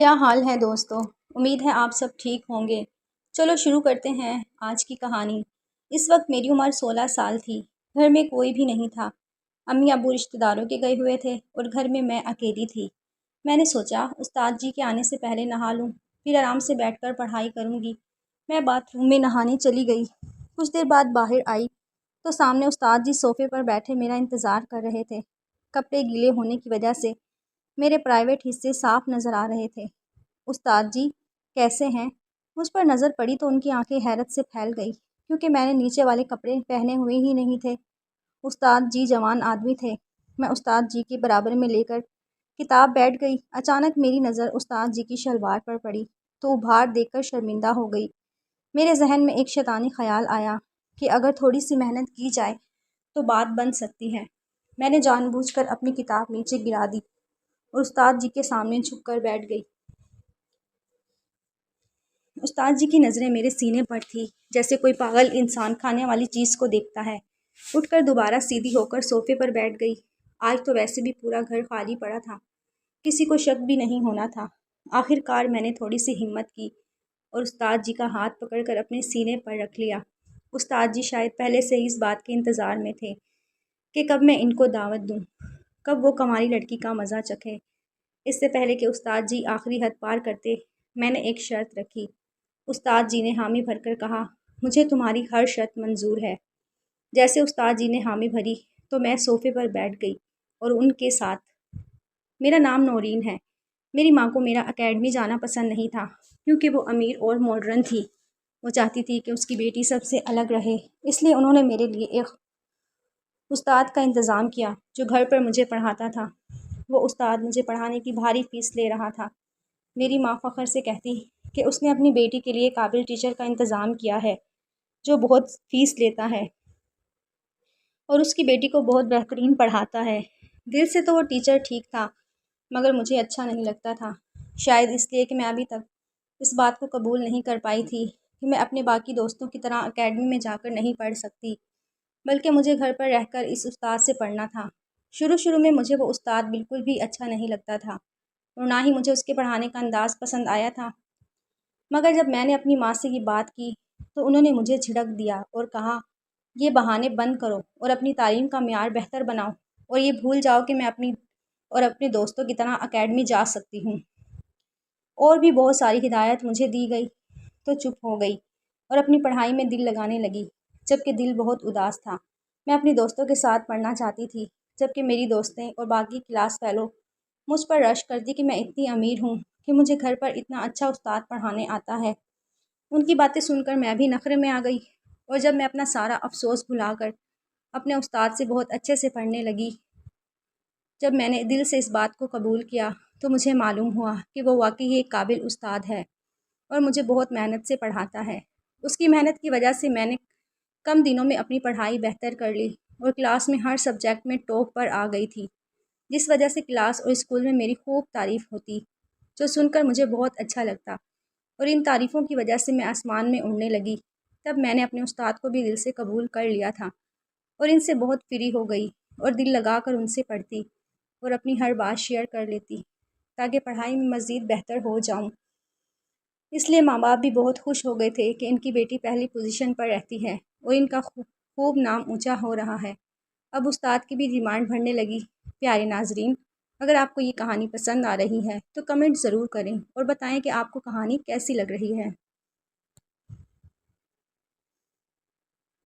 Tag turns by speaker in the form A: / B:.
A: کیا حال ہے دوستو؟ امید ہے آپ سب ٹھیک ہوں گے۔ چلو شروع کرتے ہیں آج کی کہانی۔ اس وقت میری عمر 16 سال تھی۔ گھر میں کوئی بھی نہیں تھا۔ امی ابو رشتہ داروں کے گئے ہوئے تھے اور گھر میں میں اکیلی تھی۔ میں نے سوچا استاد جی کے آنے سے پہلے نہا لوں، پھر آرام سے بیٹھ کر پڑھائی کروں گی۔ میں باتھ روم میں نہانے چلی گئی۔ کچھ دیر بعد باہر آئی تو سامنے استاد جی صوفے پر بیٹھے میرا انتظار کر رہے تھے۔ کپڑے گیلے ہونے کی وجہ سے میرے پرائیویٹ حصے صاف نظر آ رہے تھے۔ استاد جی کیسے ہیں؟ مجھ پر نظر پڑی تو ان کی آنکھیں حیرت سے پھیل گئی کیونکہ میں نے نیچے والے کپڑے پہنے ہوئے ہی نہیں تھے۔ استاد جی جوان آدمی تھے۔ میں استاد جی کے برابر میں لے کر کتاب بیٹھ گئی۔ اچانک میری نظر استاد جی کی شلوار پر پڑی تو ابھار دیکھ کر شرمندہ ہو گئی۔ میرے ذہن میں ایک شیطانی خیال آیا کہ اگر تھوڑی سی محنت کی جائے تو بات بن سکتی ہے۔ میں نے جان بوجھ کر اپنی کتاب نیچے گرا دی اور استاد جی کے سامنے جھک کر بیٹھ گئی۔ استاد جی کی نظریں میرے سینے پر تھی، جیسے کوئی پاگل انسان کھانے والی چیز کو دیکھتا ہے۔ اٹھ کر دوبارہ سیدھی ہو کر صوفے پر بیٹھ گئی۔ آج تو ویسے بھی پورا گھر خالی پڑا تھا، کسی کو شک بھی نہیں ہونا تھا۔ آخر کار میں نے تھوڑی سی ہمت کی اور استاد جی کا ہاتھ پکڑ کر اپنے سینے پر رکھ لیا۔ استاد جی شاید پہلے سے ہی اس بات کے انتظار میں تھے کہ کب میں ان کو دعوت دوں، کب وہ کمالی لڑکی کا مزہ چکھے۔ اس سے پہلے کہ استاد جی آخری حد پار کرتے، میں نے ایک شرط رکھی۔ استاد جی نے حامی بھر کر کہا، مجھے تمہاری ہر شرط منظور ہے۔ جیسے استاد جی نے حامی بھری تو میں صوفے پر بیٹھ گئی اور ان کے ساتھ۔ میرا نام نورین ہے۔ میری ماں کو میرا اکیڈمی جانا پسند نہیں تھا کیونکہ وہ امیر اور ماڈرن تھی۔ وہ چاہتی تھی کہ اس کی بیٹی سب سے الگ رہے، اس لیے انہوں نے میرے لیے ایک استاد کا انتظام کیا جو گھر پر مجھے پڑھاتا تھا۔ وہ استاد مجھے پڑھانے کی بھاری فیس لے رہا تھا۔ میری ماں فخر سے کہتی کہ اس نے اپنی بیٹی کے لیے قابل ٹیچر کا انتظام کیا ہے جو بہت فیس لیتا ہے اور اس کی بیٹی کو بہت بہترین پڑھاتا ہے۔ دل سے تو وہ ٹیچر ٹھیک تھا مگر مجھے اچھا نہیں لگتا تھا، شاید اس لیے کہ میں ابھی تک اس بات کو قبول نہیں کر پائی تھی کہ میں اپنے باقی دوستوں کی طرح اکیڈمی میں جا کر نہیں پڑھ سکتی، بلکہ مجھے گھر پر رہ کر اس استاد سے پڑھنا تھا۔ شروع میں مجھے وہ استاد بالکل بھی اچھا نہیں لگتا تھا اور نہ ہی مجھے اس کے پڑھانے کا انداز پسند آیا تھا، مگر جب میں نے اپنی ماں سے یہ بات کی تو انہوں نے مجھے جھڑک دیا اور کہا، یہ بہانے بند کرو اور اپنی تعلیم کا معیار بہتر بناؤ اور یہ بھول جاؤ کہ میں اپنے دوستوں کی طرح اکیڈمی جا سکتی ہوں۔ اور بھی بہت ساری ہدایت مجھے دی گئی تو چپ ہو گئی اور اپنی پڑھائی میں دل لگانے لگی، جبکہ دل بہت اداس تھا۔ میں اپنی دوستوں کے ساتھ پڑھنا چاہتی تھی، جبکہ میری دوستیں اور باقی کلاس فیلو مجھ پر رشک کرتی کہ میں اتنی امیر ہوں کہ مجھے گھر پر اتنا اچھا استاد پڑھانے آتا ہے۔ ان کی باتیں سن کر میں بھی نخرے میں آ گئی اور جب میں اپنا سارا افسوس بھلا کر اپنے استاد سے بہت اچھے سے پڑھنے لگی، جب میں نے دل سے اس بات کو قبول کیا تو مجھے معلوم ہوا کہ وہ واقعی ایک قابل استاد ہے اور مجھے بہت محنت سے پڑھاتا ہے۔ اس کی محنت کی وجہ سے میں نے کم دنوں میں اپنی پڑھائی بہتر کر لی اور کلاس میں ہر سبجیکٹ میں ٹاپ پر آ گئی تھی، جس وجہ سے کلاس اور اسکول میں میری خوب تعریف ہوتی، جو سن کر مجھے بہت اچھا لگتا اور ان تعریفوں کی وجہ سے میں آسمان میں اڑنے لگی۔ تب میں نے اپنے استاد کو بھی دل سے قبول کر لیا تھا اور ان سے بہت فری ہو گئی اور دل لگا کر ان سے پڑھتی اور اپنی ہر بات شیئر کر لیتی تاکہ پڑھائی میں مزید بہتر ہو جاؤں۔ اس لیے ماں باپ بھی بہت خوش ہو گئے تھے کہ ان کی بیٹی پہلی پوزیشن پر رہتی ہے اور ان کا خوب نام اونچا ہو رہا ہے۔ اب استاد کی بھی ڈیمانڈ بڑھنے لگی۔ پیارے ناظرین، اگر آپ کو یہ کہانی پسند آ رہی ہے تو کمنٹ ضرور کریں اور بتائیں کہ آپ کو کہانی کیسی لگ رہی ہے۔